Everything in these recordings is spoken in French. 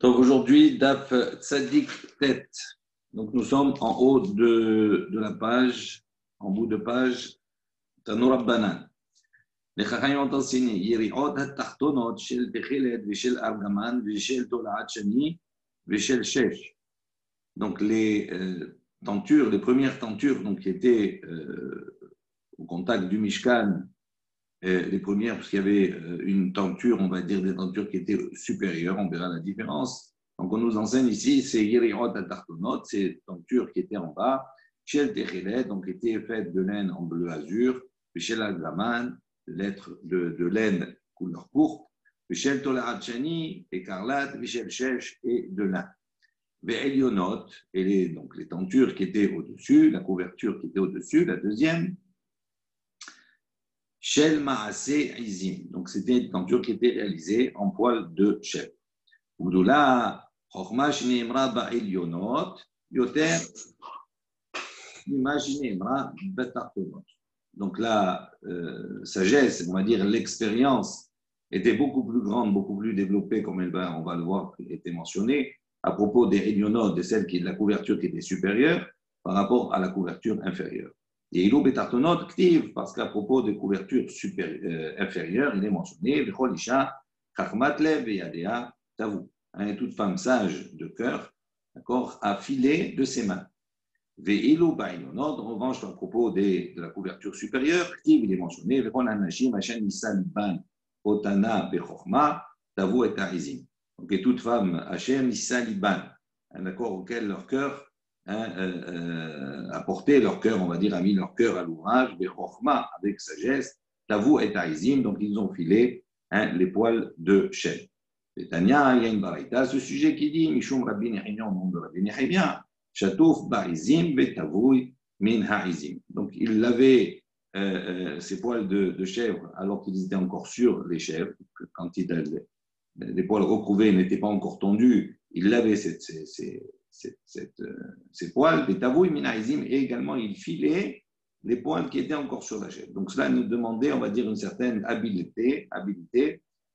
Donc aujourd'hui, Daf Tzadik Tet. Donc nous sommes en haut de la page, en bout de page, Tanour Rabbanan. Les Chachamim ont enseigné Yeriot HaTachtonot Shel Techelet Veshel Argaman Veshel Tolaat Shani Veshel Shesh. Donc les tentures, les premières tentures donc, qui étaient au contact du Mishkan, les premières, parce qu'il y avait une tenture, on va dire des tentures qui étaient supérieures, on verra la différence. Donc, on nous enseigne ici, c'est Yeriot Atartonot, c'est tentures qui étaient en bas, Shel Techelet, donc qui étaient faites de laine en bleu azur, Shel Agraman, lettres de laine couleur pourpre, Shel Tolaat Shani, écarlate, Shel Shesh et de lin. Ve'elionot, et donc les tentures qui étaient au-dessus, la couverture qui était au-dessus, la deuxième, Shel Maaseh Izim. Donc, c'était une tenture qui était réalisée en poil de chèvre. Oudoula, Chochma Shneimra Ba'elionot, Yoter, Nima Shneimra Betartonot. Donc, la sagesse, on va dire l'expérience, était beaucoup plus grande, beaucoup plus développée, comme on va le voir, était mentionné, à propos des Elionot, de celle qui est de la couverture qui était supérieure, par rapport à la couverture inférieure. Et il betartonot ktiv, parce qu'à propos des couvertures inférieures, il est mentionné v'cholisha chachmatlev veyadea tavu. Toute femme sage de cœur, d'accord, a filé de ses mains. Ve'ilu ba'inonot, en revanche, à propos de la couverture supérieure, ktiv, il est mentionné v'chol anashim hashem nisal ban otana bechochma tavu et ta'izim. Donc, et toute femme hashem nisal ban, d'accord, auquel leur cœur a porté leur cœur, on va dire, a mis leur cœur à l'ouvrage, avec sagesse, Tavou et Taïzim, donc ils ont filé les poils de chèvre. Et Tania, il y a une baraïta, ce sujet qui dit, Mishum Rabbi Nehemia, au nom de Rabbi Nehemia, Chatouf Barizim, Betavouy, Min Haizim. Donc il lavait ces poils de chèvre alors qu'ils étaient encore sur les chèvres, quand les poils recouvrés n'étaient pas encore tondus, il lavait ces poils, des tavouilles minaïzim, et également il filait les poils qui étaient encore sur la chèvre. Donc cela nous demandait, on va dire, une certaine habileté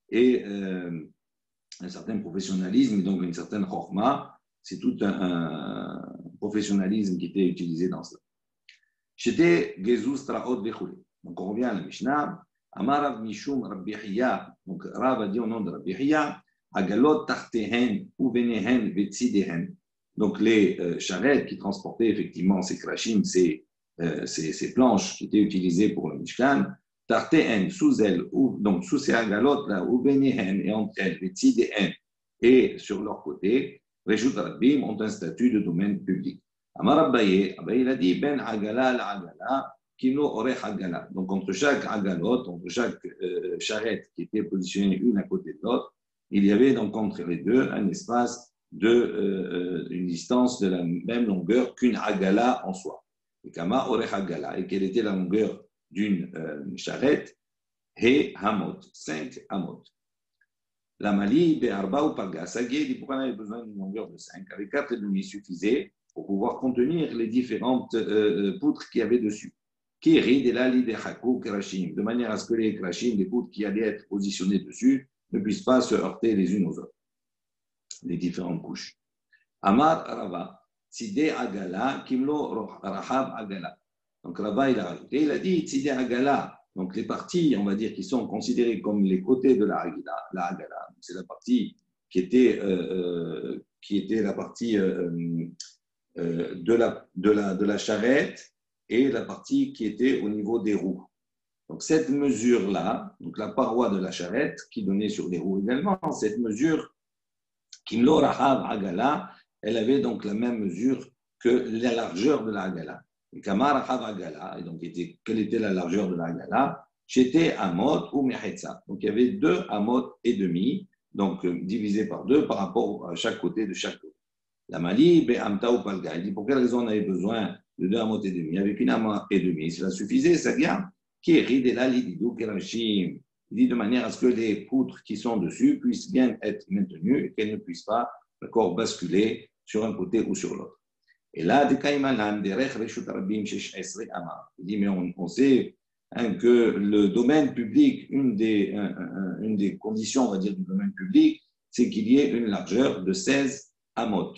et un certain professionnalisme, et donc une certaine chorma. C'est tout un professionnalisme qui était utilisé dans cela. J'étais Gezou Straot Vechoulé. Donc on revient à la Mishnah. Amar Rav Mishum Rabbi Hiya. Donc Rav a dit au nom de Rabbi Hiya, Agalot Tartehen ou Venehen Vetsidehen. Donc les charrettes qui transportaient effectivement ces krashim, ces planches qui étaient utilisées pour le Mishkan, Tartehen sous elles, donc sous ces agalotes là, ou Venehen et entre elles, Vetsidehen et sur leur côté, Reshut Rabbim ont un statut de domaine public. Amar Abaye, il a dit Ben Agala la Agala, Kino Orech Agala. Donc entre chaque agalote, entre chaque charrette qui était positionnée une à côté de l'autre, il y avait donc entre les deux un espace une distance de la même longueur qu'une agala en soi. Et Kama Orech Agala, et quelle était la longueur d'une charrette? He Hamot, 5 Hamot. La Mali, Be'arba ou Paga, Sagé, dit pourquoi on avait besoin d'une longueur de 5. Avec 4,5 suffisait pour pouvoir contenir les différentes poutres qu'il y avait dessus. De manière à ce que les krashim, les poutres qui allaient être positionnées dessus, ne puissent pas se heurter les unes aux autres, les différentes couches. Amar Rava, Tzide Agala, Kimlo Rahab Agala. Donc Rava, il a rajouté, il a dit Tzide Agala, donc les parties, on va dire, qui sont considérées comme les côtés de la Agala, c'est la partie qui était la partie de la charrette et la partie qui était au niveau des roues. Donc cette mesure-là, donc la paroi de la charrette qui donnait sur les roues également, cette mesure, Kimlo Rahav Agala, elle avait donc la même mesure que la largeur de la Agala. Et Kamar Rahav Agala, et donc quelle était la largeur de la Agala? J'étais Amot ou Mehetza. Donc il y avait 2 Amot et demi, donc divisé par 2 par rapport à chaque côté de chaque côté. La Mali, Be'amta ou Palga. Il dit pour quelle raison on avait besoin de 2 Amot et demi? Avec une Amot et demi, cela suffisait, ça vient. Il dit de manière à ce que les poutres qui sont dessus puissent bien être maintenues et qu'elles ne puissent pas d'accord, basculer sur un côté ou sur l'autre. Et là, il dit, mais on sait que le domaine public, une des conditions, on va dire, du domaine public, c'est qu'il y ait une largeur de 16 amot.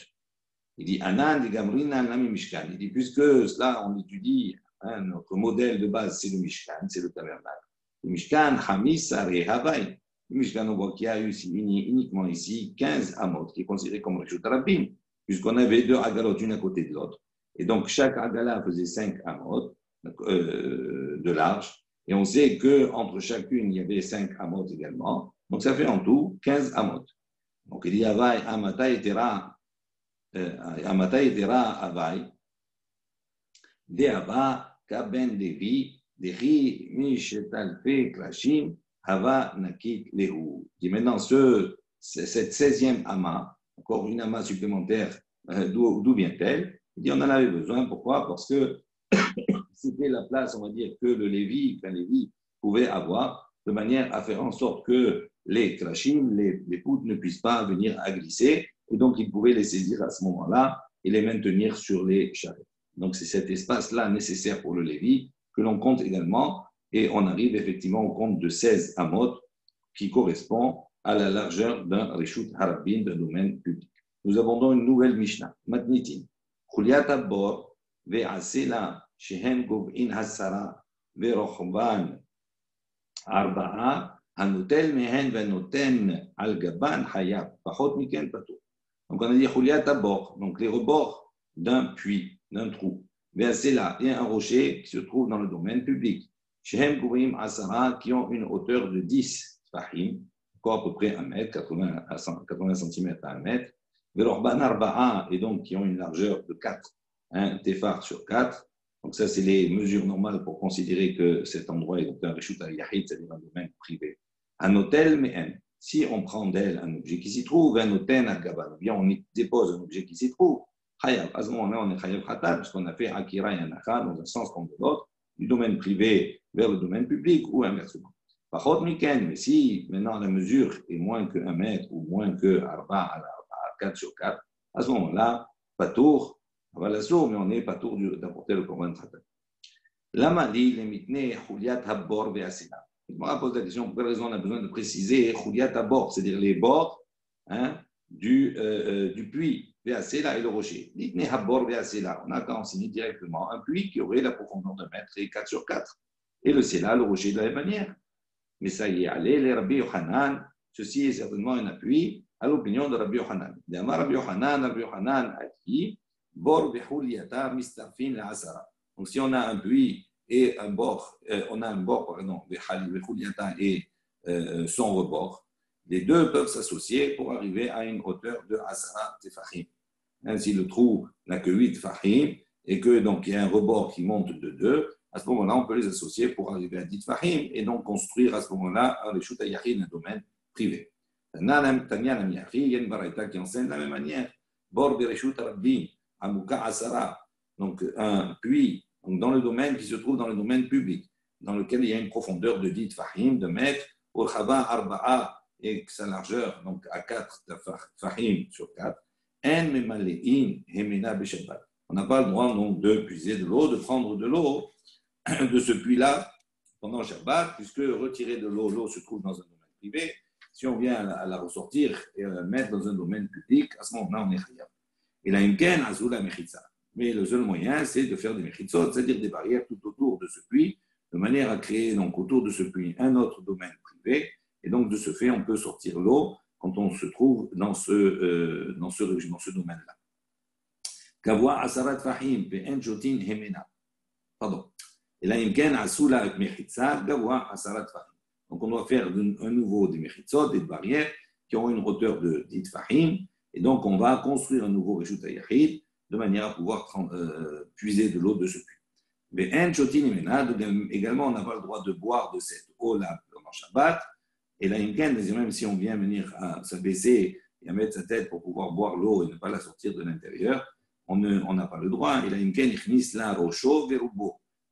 Il dit Anan de Gamrina Nami Mishkan. Il dit puisque cela, on étudie, notre modèle de base, c'est le Mishkan, c'est le tabernacle. Le Mishkan, Hamis, Aré, Havaï. Le Mishkan, on voit qu'il y a eu uniquement ici 15 amot, qui est considéré comme Rishut Rabbim, puisqu'on avait 2 agalot, une à côté de l'autre. Et donc, chaque agala faisait 5 amot de large. Et on sait qu'entre chacune, il y avait 5 amot également. Donc, ça fait en tout 15 amot. Donc, il dit Havaï, Amata et Tera, Havaï, De Hava, Kaben Devi, Dehi, Mishetalfe, Klashim, Hava, Nakit, Lehu. Il dit maintenant, cette 16e ama, encore une ama supplémentaire, d'où vient-elle? Il dit on en avait besoin. Pourquoi? Parce que c'était la place, on va dire, que le Lévi pouvait avoir, de manière à faire en sorte que les krashim, les poudres ne puissent pas venir à glisser, et donc il pouvait les saisir à ce moment-là et les maintenir sur les charrettes. Donc c'est cet espace-là nécessaire pour le Lévi que l'on compte également, et on arrive effectivement au compte de 16 amot qui correspond à la largeur d'un reshut harabin, d'un domaine public. Nous avons donc une nouvelle Mishnah, Matnitin. Chuliat Abor ve'asela shehen gov'in hasara ve'rochban arba'a hanotel mehen ve'noten al gaban hayab pachot miken patur. Donc on a dit Chuliat Abor, donc les rebords d'un puits, d'un trou. Ve'asela, il y a un rocher qui se trouve dans le domaine public. Shehen gov'in hasara, qui ont une hauteur de 10 fahim, encore à peu près 1 mètre, 80 cm à 1 mètre. Ve'rochban arba'a, et donc qui ont une largeur de 4 tefar sur 4. Donc ça, c'est les mesures normales pour considérer que cet endroit est un reshut al-yahid, c'est-à-dire un domaine privé. Un hôtel, mais si on prend d'elle un objet qui s'y trouve, un hôtel al-gaban, bien on y dépose un objet qui s'y trouve, chayav. À ce moment-là, on est chayav khatat, puisqu'on a fait akira et anakha dans un sens comme de l'autre, du domaine privé vers le domaine public ou inversement. Pachot miken, mais si maintenant la mesure est moins que 1 mètre ou moins que 4 sur 4, à ce moment-là, patour, mais on n'est pas tour d'apporter le korban khatat. Lama dit les mitne chuliat habor ve'asila. Il me pose la question pour quelle raison on a besoin de préciser chuliat habor, c'est-à-dire les bords du puits ve'asila et le rocher. Mitne habor ve'asila, on a qu'à enseigner directement un puits qui aurait la profondeur de 1 mètre et 4 sur 4. Et le sela, le rocher de la même manière. Mais ça y est, allez, les Rabbi Yochanan, ceci est certainement un appui à l'opinion de Rabbi Yochanan. Rabbi Yochanan a dit bor behuliata mistafin la asara. Donc si on a un puits et un bord, behuliata et son rebord, les deux peuvent s'associer pour arriver à une hauteur de asara tefahim. Si le trou n'a que 8 fahim et que donc il y a un rebord qui monte de 2, à ce moment-là, on peut les associer pour arriver à 10 fahim et donc construire à ce moment-là un reshut hayachid, un domaine privé. Tanya Namiachi, il y a une baraita qui enseigne de la même manière. Bor bereshut rabbin, amuka asara, donc un puits donc dans le domaine qui se trouve dans le domaine public, dans lequel il y a une profondeur de 10 fahim, de mètres, urchava arba'a, et sa largeur donc à 4 fahim sur 4. En memalein hemena beshabbat. On n'a pas le droit donc de puiser de l'eau, de prendre de l'eau de ce puits-là pendant Shabbat, puisque retirer de l'eau, l'eau se trouve dans un domaine privé. Si on vient à la ressortir et à la mettre dans un domaine public, à ce moment-là, on est khayab. Et là, imken azula mechitza. Mais le seul moyen, c'est de faire des mechitzot, c'est-à-dire des barrières tout autour de ce puits, de manière à créer donc autour de ce puits un autre domaine privé. Et donc, de ce fait, on peut sortir l'eau quand on se trouve dans ce domaine-là. Kavwa asarat fahim ve'en jotin hemena. Pardon. Et là, imken azula mechitza, kavwa asarat fahim. Donc, on doit faire un nouveau des mechitzot, des barrières qui ont une hauteur de 10 fahim. Et donc, on va construire un nouveau reshut hayachid de manière à pouvoir puiser de l'eau de ce puits. Mais également, on n'a pas le droit de boire de cette eau-là pendant Shabbat. Et là, même si on vient venir à s'abaisser et à mettre sa tête pour pouvoir boire l'eau et ne pas la sortir de l'intérieur, on n'a pas le droit. Et là,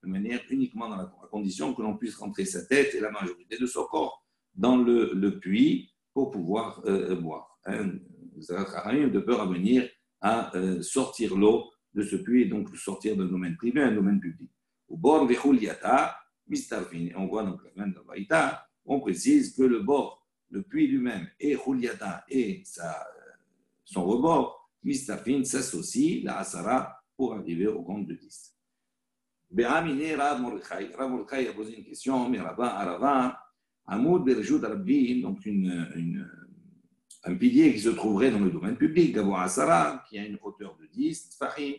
de manière uniquement dans la condition que l'on puisse rentrer sa tête et la majorité de son corps dans le puits pour pouvoir boire. De peur à venir à sortir l'eau de ce puits et donc sortir d'un domaine privé à un domaine public. Au bord de Chuliata, Mistarfin, on voit donc la fin de la Baïta, on précise que le bord le puits lui-même, et Khulyata et son rebord, Mistafin s'associe, la Asara, pour arriver au compte de 10. Be'amine Rav Mordechai. Rav Mordechai a posé une question, mais Arava, Amoud Berjut Rabbi, donc un pilier qui se trouverait dans le domaine public, Gabo Asara, qui a une hauteur de 10, Tfahim,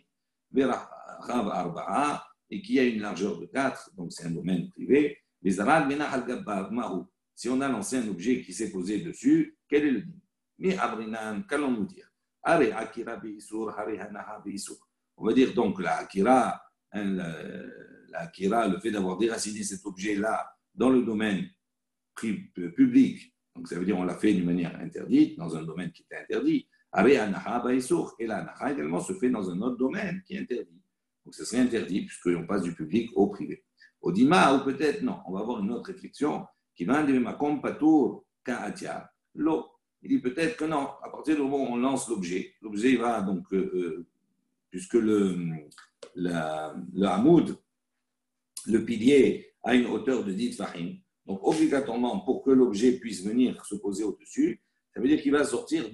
Rav Arba'a, et qui a une largeur de 4, donc c'est un domaine privé. Les Arad Menach Gabbav Mahu. Si on a lancé un objet qui s'est posé dessus, quel est le dit? Mais Abrinan, qu'allons-nous dire? Are Akira Beisur, Hare Hanaha Beisur. On va dire donc la Akira, le fait d'avoir déraciné cet objet-là dans le domaine public, donc ça veut dire on l'a fait d'une manière interdite, dans un domaine qui était interdit. Are Hanaha Beisur. Et la Hanaha également se fait dans un autre domaine qui est interdit. Donc ce serait interdit puisqu'on passe du public au privé. Au Dima, ou peut-être non, on va avoir une autre réflexion qui va dire ma compatour ka'atia l'eau. Il dit peut-être que non, à partir du moment où on lance l'objet va donc, puisque le hamoud, le pilier, a une hauteur de 10 fahim, donc obligatoirement pour que l'objet puisse venir se poser au-dessus, ça veut dire qu'il va sortir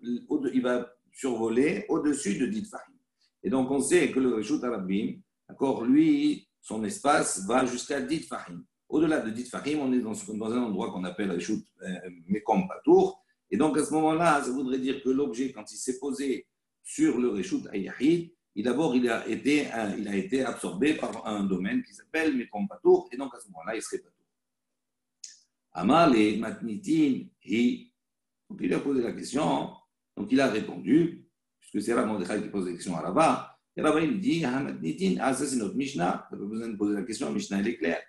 il va survoler au-dessus de 10 fahim. Et donc on sait que le Reshut Arabim, d'accord, lui, son espace va jusqu'à 10 fahim. Au-delà de 10 fahim, on est dans un endroit qu'on appelle Reshut Mekom Patour. Et donc, à ce moment-là, ça voudrait dire que l'objet, quand il s'est posé sur le Reshut Ayahid, d'abord, il a été absorbé par un domaine qui s'appelle Mekom Patour, et donc à ce moment-là, il serait Patour. Amal et Matnitin, donc il a posé la question, donc il a répondu, puisque c'est Rav Mordechai qui pose la question à Rava, et Rava il dit, Matnitin, ça c'est notre Mishnah, il n'a pas besoin de poser la question, la Mishnah elle est claire.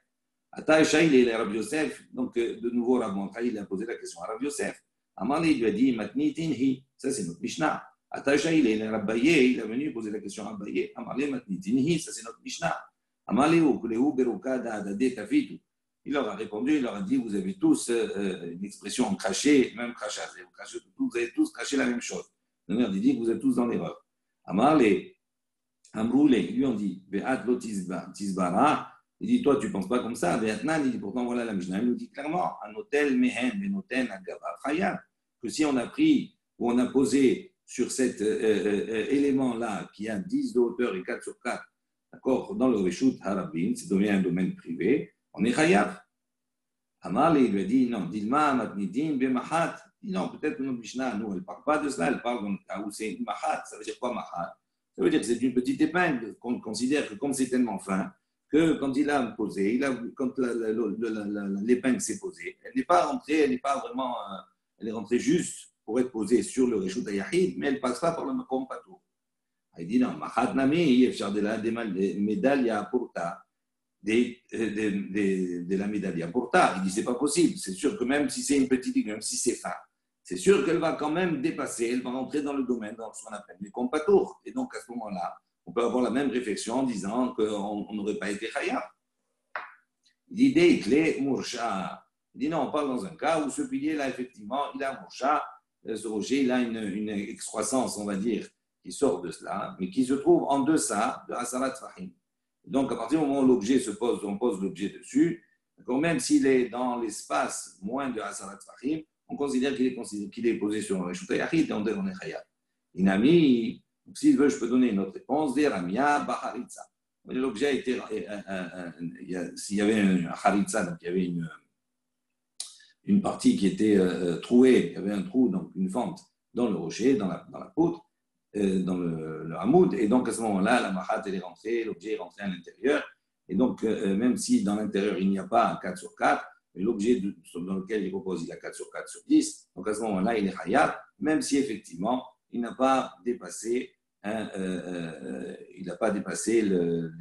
Ata Shail et Rav Yosef, donc de nouveau Rav Mordechai il a posé la question à Rav Yosef. Amalé lui a dit, Matnitin hi, ça c'est notre Mishnah. Atacha il est Rabbaye, il est venu poser la question à Rabbaye. Amalé Matnitin hi, ça c'est notre Mishnah. Amalé ou Kuleu Beruka Dade Kafitu. Il leur a répondu, il leur a dit, vous avez tous une expression craché, même crachat. Vous avez tous craché la même chose. Le maire dit que vous êtes tous dans l'erreur. Amalé, Amroulé, ils lui ont dit, Ve'at lo tizbara. Il dit, toi, tu ne penses pas comme ça. Ve'atnan, il dit, pourtant, voilà la Mishnah. Il nous dit clairement, un hôtel mehen, benoten, agava, chayab. Que si on a pris ou on a posé sur cet élément-là qui a 10 de hauteur et 4 sur 4, d'accord, dans le Reshut Harabim, ça devient un domaine privé, on est chayav. Amal, il lui a dit non, Dilma, Matnidim, Bemahat. Il dit non, peut-être que notre Mishnah, nous, elle ne parle pas de cela, elle parle dans le cas où c'est une Mahat. Ça veut dire quoi Mahat? Ça veut dire que c'est une petite épingle qu'on considère que comme c'est tellement fin, que quand il a posé, quand l'épingle s'est posée, elle n'est pas rentrée, elle n'est pas vraiment. Elle est rentrée juste pour être posée sur le Reshut Ayahid, mais elle ne passe pas par le Makom Patour. Il dit non, Mahat Nami, il y a des médailles à Porta, de la médaille à Porta. Il dit c'est pas possible. C'est sûr que même si c'est une petite, même si c'est fin, c'est sûr qu'elle va quand même dépasser, elle va rentrer dans le domaine, dans ce qu'on appelle le Makom Patour. Et donc à ce moment-là, on peut avoir la même réflexion en disant qu'on n'aurait pas été Chayab. L'idée est clé, Moursha. Il dit non, on parle dans un cas où ce pilier-là, effectivement, il a Moursha, ce rocher, il a une excroissance, on va dire, qui sort de cela, mais qui se trouve en deçà de Asarat Fahim. Donc, à partir du moment où l'objet se pose, on pose l'objet dessus, même s'il est dans l'espace moins de Asarat Fahim, on considère qu'il est posé sur un Reshut Ayahid et on est Chayab. Inami, s'il veut, je peux donner une autre réponse, Ramia Baharitza. L'objet a été, s'il y avait un Haritza, donc il y avait une partie qui était trouée, il y avait un trou, donc une fente dans le rocher, dans la poutre, dans le hamoud, et donc à ce moment-là, la mahat elle est rentrée, l'objet est rentré à l'intérieur, et donc même si dans l'intérieur il n'y a pas un 4 sur 4, mais l'objet dans lequel il repose, il a 4 sur 4 sur 10, donc à ce moment-là, il est hayab, même si effectivement, il n'a pas dépassé les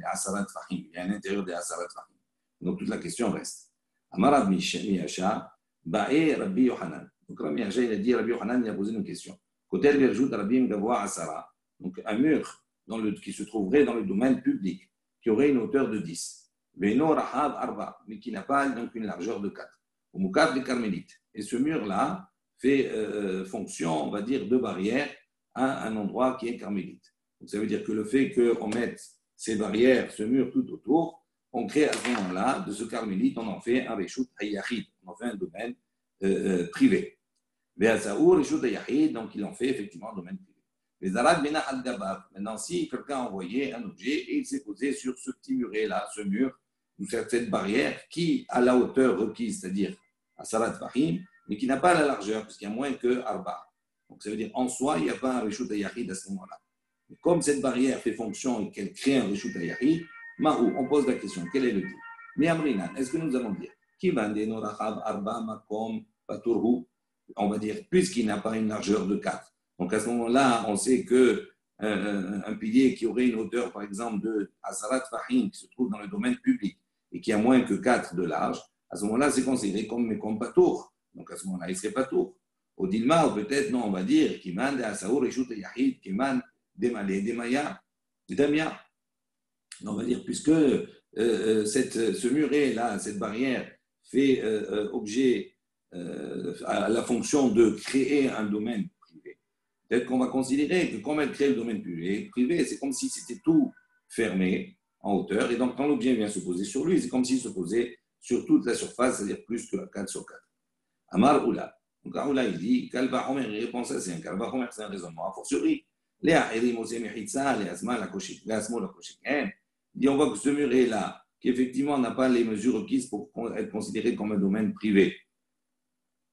Asarat Fahim, il est à l'intérieur des Asarat Fahim. Donc toute la question reste. Amar Miyasha, Ba'e Rabbi Yohanan. Donc Rabbi Miyasha, il a dit, Rabbi Yohanan, il a posé une question. Kotel Verjout Rabbi Mgavoa Asara, donc un mur qui se trouverait dans le domaine public, qui aurait une hauteur de 10. Beno Rahab Arba, mais qui n'a pas donc une largeur de 4. Au Moukaf des Carmélites. Et ce mur-là fait fonction, on va dire, de barrière à un endroit qui est carmélite. Donc ça veut dire que le fait qu'on mette ces barrières, ce mur tout autour, on crée à ce moment-là, de ce carmélite, on en fait un Reshut Hayahid, on en fait un domaine privé. Donc il en fait effectivement un domaine privé. Maintenant, si quelqu'un a envoyé un objet et il s'est posé sur ce petit muret-là, ce mur, ou cette barrière qui a la hauteur requise, c'est-à-dire à Sarat Fahim, mais qui n'a pas la largeur, parce qu'il y a moins que Arba. Donc ça veut dire en soi, il n'y a pas un Rishut Yahid à ce moment-là. Mais comme cette barrière fait fonction et qu'elle crée un Rishut Yahid, Mahou, on pose la question, quel est le dit? Mais Amrinan, est-ce que nous allons dire on va dire, puisqu'il n'a pas une largeur de 4. Donc à ce moment-là, on sait que un pilier qui aurait une hauteur, par exemple, de Asarat Fahim, qui se trouve dans le domaine public et qui a moins que 4 de large, à ce moment-là, c'est considéré comme patour. Donc à ce moment-là, il serait patour. Au Dilma, ou peut-être, non, on va dire, Kiman de Asaour et Shut Yahid, Kiman Demale, Demaya, Damia. On va dire, puisque ce muret-là, cette barrière, fait objet à la fonction de créer un domaine privé. Peut-être qu'on va considérer que comme elle crée le domaine privé, c'est comme si c'était tout fermé en hauteur, et donc quand l'objet vient se poser sur lui, c'est comme s'il se posait sur toute la surface, c'est-à-dire plus que 4 sur 4. Amar Oula. Donc Oula, il dit, Kalba Homer, il répond ça, c'est un Kalba Homer, c'est un raisonnement a fortiori. Les Ahirim, Osé Mechitza, les Asma, la Koshik, les Asmo, la Koshik. Il dit, on voit que ce muret-là, qui effectivement n'a pas les mesures requises pour être considéré comme un domaine privé,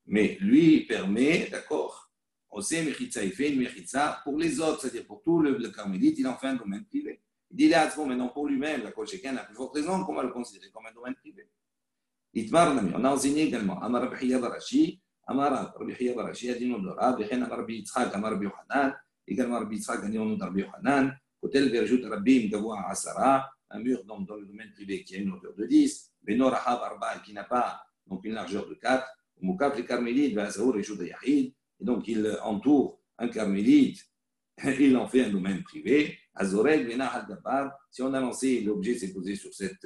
mais lui permet, d'accord, on sait Mechitza, il fait une Mechitza pour les autres, c'est-à-dire pour tout le carmélite, il en fait un domaine privé. Il dit là, maintenant pour lui-même, la Kolcheken a plus forte raison qu'on va le considérer comme un domaine privé. Itmar Nami, on a enseigné également, Amar Rabbi Hiya Barashi, Amar Rabbi Hiya Barashi, Adino Dora, Bechen Amar Rabbi Yitzhak, Amar Rabbi Yohanan, également Rabbi Yitzhak, Adino Rabbi Yohanan, Kotel Verjut Rabbi Mgavoa Asara, un mur dans le domaine privé qui a une hauteur de 10, Benor Ahab Arba qui n'a pas donc une largeur de 4, Moukaf les carmélites, Vazaour et Yahid, et donc il entoure un carmélite, il en fait un domaine privé. Azoreg, Vena Hadabar, si on a lancé, l'objet s'est posé sur cette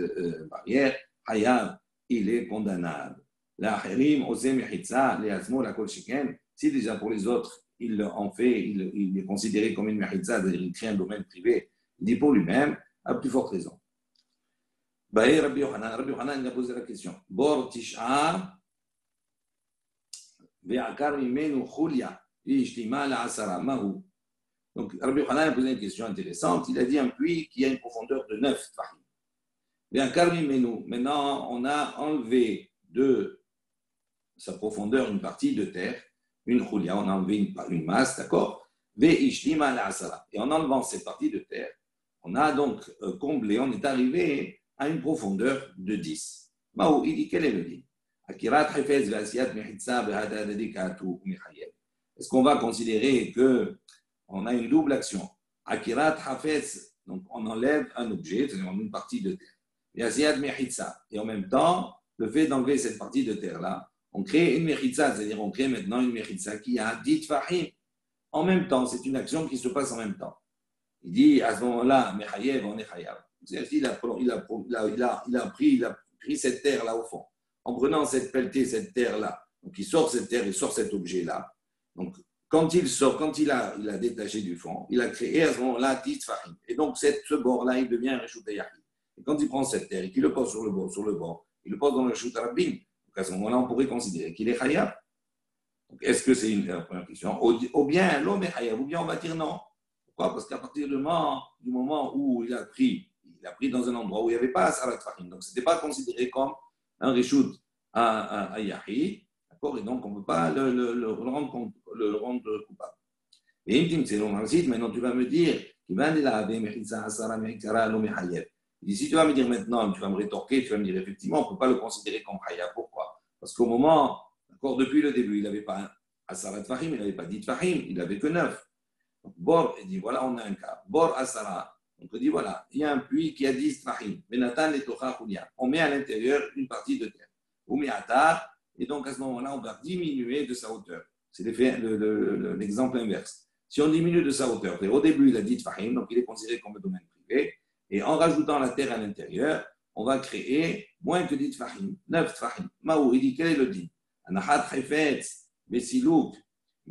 barrière, Hayab, il est condamnable. La Harim, Osem Hitza, les Asmo, la Kol Shiken, si déjà pour les autres, il en fait, il est considéré comme une Mehitza, il crée un domaine privé, il dit pour lui-même, à plus forte raison. Baé Rabbi Yohanan a posé la question. Bor Tish'a, Ve'akar Mimenu Chulia, Ishtima la Asara, Mahou. Donc Rabbi Yohanan a posé une question intéressante. Il a dit un puits qui a une profondeur de 9 tfahim. Ve'akar Mimenu, maintenant on a enlevé de sa profondeur une partie de terre, une Chulia, on a enlevé une masse, d'accord? Ve'ishtima la Asara. Et en enlevant cette partie de terre, on a donc comblé, on est arrivé à une profondeur de 10. Mahou, il dit, quel est le dit? Est-ce qu'on va considérer qu'on a une double action? Akirat hafez, donc on enlève un objet, c'est-à-dire une partie de terre. Et en même temps, le fait d'enlever cette partie de terre-là, on crée une mechitza, c'est-à-dire on crée maintenant une mechitza qui a 10 fahim. En même temps, c'est une action qui se passe en même temps. Il dit à ce moment-là, Mechayev, on est chayav. Il a pris cette terre-là au fond. En prenant cette pelletée, cette terre-là, donc il sort cette terre, il sort cet objet-là. Donc quand il sort, quand il a détaché du fond, il a créé à ce moment-là 10 fahim. Et donc ce bord-là, il devient un Reshut Yahid. Et quand il prend cette terre et qu'il le pose sur le bord, il le pose dans le Reshut Rabbim. Donc à ce moment-là, on pourrait considérer qu'il est chayav. Donc est-ce que c'est la première question? Ou bien l'homme est chayav, ou bien on va dire non. Pourquoi? Parce qu'à partir du moment où il a pris dans un endroit où il n'y avait pas Asarat Fahim, donc ce n'était pas considéré comme un Reshut à Yahid, d'accord? Et donc on ne peut pas le rendre coupable. Et maintenant tu vas me dire, si tu vas me dire maintenant, tu vas me rétorquer, tu vas me dire effectivement, on ne peut pas le considérer comme Hayab. Pourquoi? Parce qu'au moment, d'accord, depuis le début, il n'avait pas Asarat Fahim, il n'avait pas dit Fahim, il n'avait que 9. Donc, Bor, il dit, voilà, on a un cas. Bor Asara. Donc, on dit, voilà, il y a un puits qui a 10 Fahim. Benatan et Tocha Khulia. On met à l'intérieur une partie de terre. Oumiatar. Et donc, à ce moment-là, on va diminuer de sa hauteur. C'est l'exemple inverse. Si on diminue de sa hauteur, au début, il a 10 Fahim, donc il est considéré comme un domaine privé. Et en rajoutant la terre à l'intérieur, on va créer moins que 10 Fahim, 9 Fahim. Maou, il dit, quel est le dit? Anahat Haifetz, Besilouk.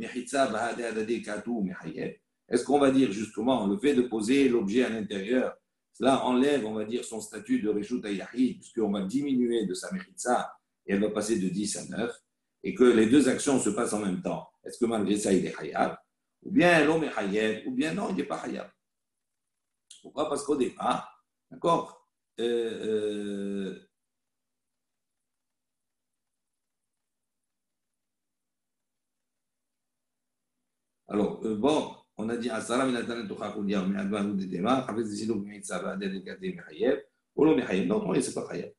Est-ce qu'on va dire justement le fait de poser l'objet à l'intérieur, cela enlève, on va dire, son statut de Reshut Yahid, puisqu'on va diminuer de sa Mechitza et elle va passer de 10 à 9. et que les deux actions se passent en même temps, est-ce que malgré ça, il est Hayab? Ou bien l'homme est Hayab, ou bien non, il n'est pas Hayab. Pourquoi? Parce qu'au départ, d'accord, alors, bon, on a dit Asara minatan tukhakul yawm adwan udema, Hafiz Zidou Mitsa Ba'da Dekati Mihayeb, ou l'homme est Hayab. Non, non, c'est pas Hayab.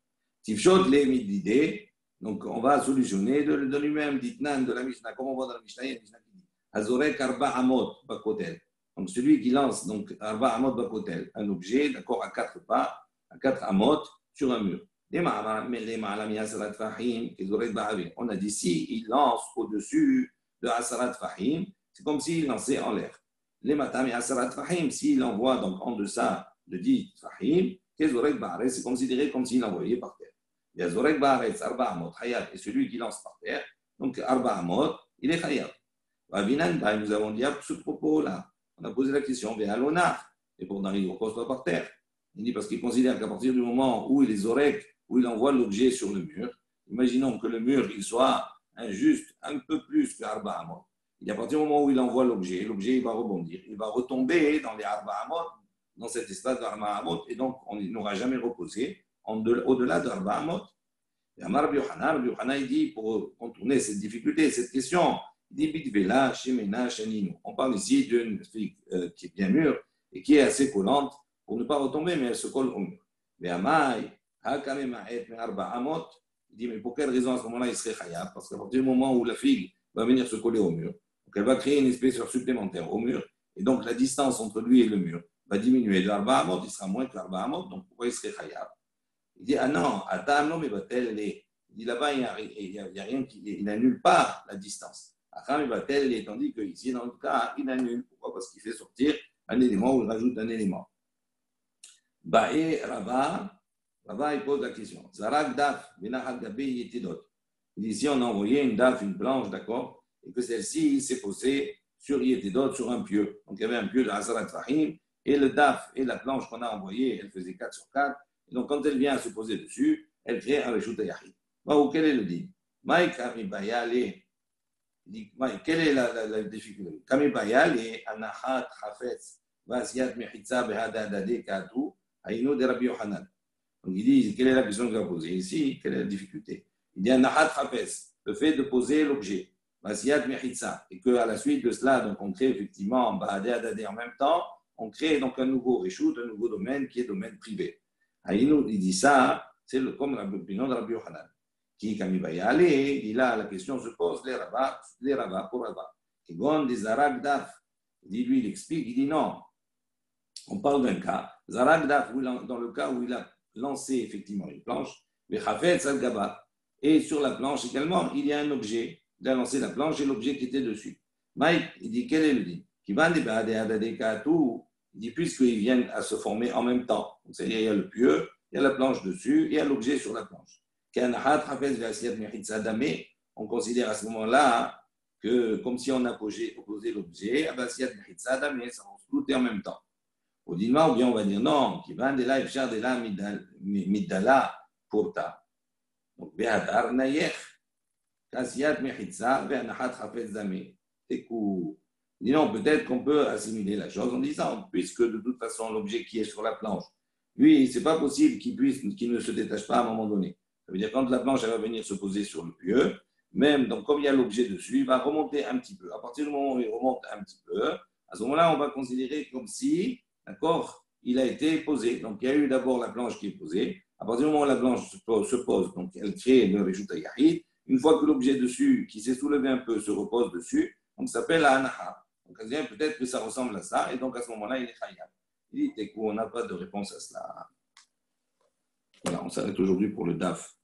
Tifshot les mididé, donc on va solutionner de lui-même, d'Itnan, de la Mishnah, comme on voit dans la Mishnah, il y a une Mishnah qui dit Azorek Arba Amot Bakotel. Donc celui qui lance donc Arba Amot Bakotel, un objet, d'accord, à quatre pas, à quatre amot sur un mur. On a dit si il lance au-dessus de Asarat Fahim, c'est comme s'il lançait en l'air. Les matami Asarat Fahim, s'il envoie donc en deçà de 10 Fahim, c'est considéré comme s'il envoyait par terre. Il y a Zorek Baaretz, Arba Amot, Hayab, et celui qui lance par terre, donc Arba Amot, il est Hayab. Nous avons dit à ce propos-là, on a posé la question, bien à l'onar, et pourtant il ne repose pas par terre. Il dit parce qu'il considère qu'à partir du moment où il est Zorek, où il envoie l'objet sur le mur, imaginons que le mur il soit juste un peu plus que Arba Amot. Et à partir du moment où il envoie l'objet il va rebondir, il va retomber dans les Arba Amot, dans cet espace d'Arba Amot, et donc on n'aura jamais reposé au-delà d'Arba Amot. Et Amar Yohanan, il dit, pour contourner cette difficulté, cette question, il dit Bitvela, Shemena, Shaninu. On parle ici d'une fille qui est bien mûre et qui est assez collante pour ne pas retomber, mais elle se colle au mur. Mais Amai, il dit, mais pour quelle raison à ce moment-là il serait Khayab? Parce qu'à partir du moment où la figue va venir se coller au mur, donc elle va créer une épaisseur supplémentaire au mur, et donc la distance entre lui et le mur va diminuer de l'Arba Amot, il sera moins que l'Arba Amot, donc pourquoi il serait Khayab? Il dit, ah non, Adam, mais va-t-elle les. Il dit là-bas, il n'y a rien il n'annule pas la distance. Acham, va-t-elle, tandis qu'ici, dans le cas, il annule. Pourquoi? Parce qu'il fait sortir un élément ou il rajoute un élément. Et Rava, il pose la question. Zarak daf, benachal gabe yetidot. Il dit, si on a envoyé une daf, une planche, d'accord, et que celle-ci s'est posée sur yetidot, sur un pieu. Donc il y avait un pieu de Hasarat Fahim, et le daf et la planche qu'on a envoyée, elle faisait 4 sur 4. Et donc quand elle vient se poser dessus, elle crée un Reshut Yahid. Quel est le din? Quelle est la difficulté? Kamibayale, Anahat Hafetz, Vasiat Mechitza Behadadade Katu, Aïno de Rabbi Yohanan. Donc il dit, quelle est la question qu'il a posée ici? Quelle est la difficulté? Il dit Anahat Hafetz, le fait de poser l'objet, Vasiat Mechitza, et qu'à la suite de cela, donc on crée effectivement Bahadadade en même temps, on crée donc un nouveau Reshut, un nouveau domaine qui est domaine privé. Aïno, il dit ça, c'est comme l'opinion de Rabbi Yohanan. Qui, quand il va y aller, il a la question se pose, les rabats pour rabats. Qui gon des Zarak Daf. Il dit, lui, il explique, il dit non. On parle d'un cas, Zarak Daf, dans le cas où il a lancé effectivement une planche, mais Chafetz al Gaba. Et sur la planche également, il y a un objet. Il a lancé la planche et l'objet qui était dessus. Mike, il dit, quel est le dit? Qui va des Badekatu. Il dit, puisqu'ils viennent à se former en même temps. Donc, c'est-à-dire, il y a le pieu, il y a la planche dessus, il y a l'objet sur la planche. On considère à ce moment-là que comme si on a opposé l'objet, ça va se flouter en même temps. Au Dilma, ou bien on va dire non, qui va de là, ifshar de là, midala, pourta. Donc, behadar nayech, kasiyat mechitza, ve'anahat chafetz dameh. C'est court. Dis non, peut-être qu'on peut assimiler la chose en disant, puisque de toute façon, l'objet qui est sur la planche, lui, c'est pas possible qu'il ne se détache pas à un moment donné. Ça veut dire quand la planche elle va venir se poser sur le pieu, même donc comme il y a l'objet dessus, il va remonter un petit peu. À partir du moment où il remonte un petit peu, à ce moment-là, on va considérer comme si, d'accord, il a été posé. Donc il y a eu d'abord la planche qui est posée. À partir du moment où la planche se pose, donc elle crée le Reshut Yahid. Une fois que l'objet dessus, qui s'est soulevé un peu, se repose dessus, donc ça s'appelle la Anaha. Donc peut-être que ça ressemble à ça, et donc à ce moment-là, il est Khayab. Il dit, on n'a pas de réponse à cela. Voilà, on s'arrête aujourd'hui pour le DAF.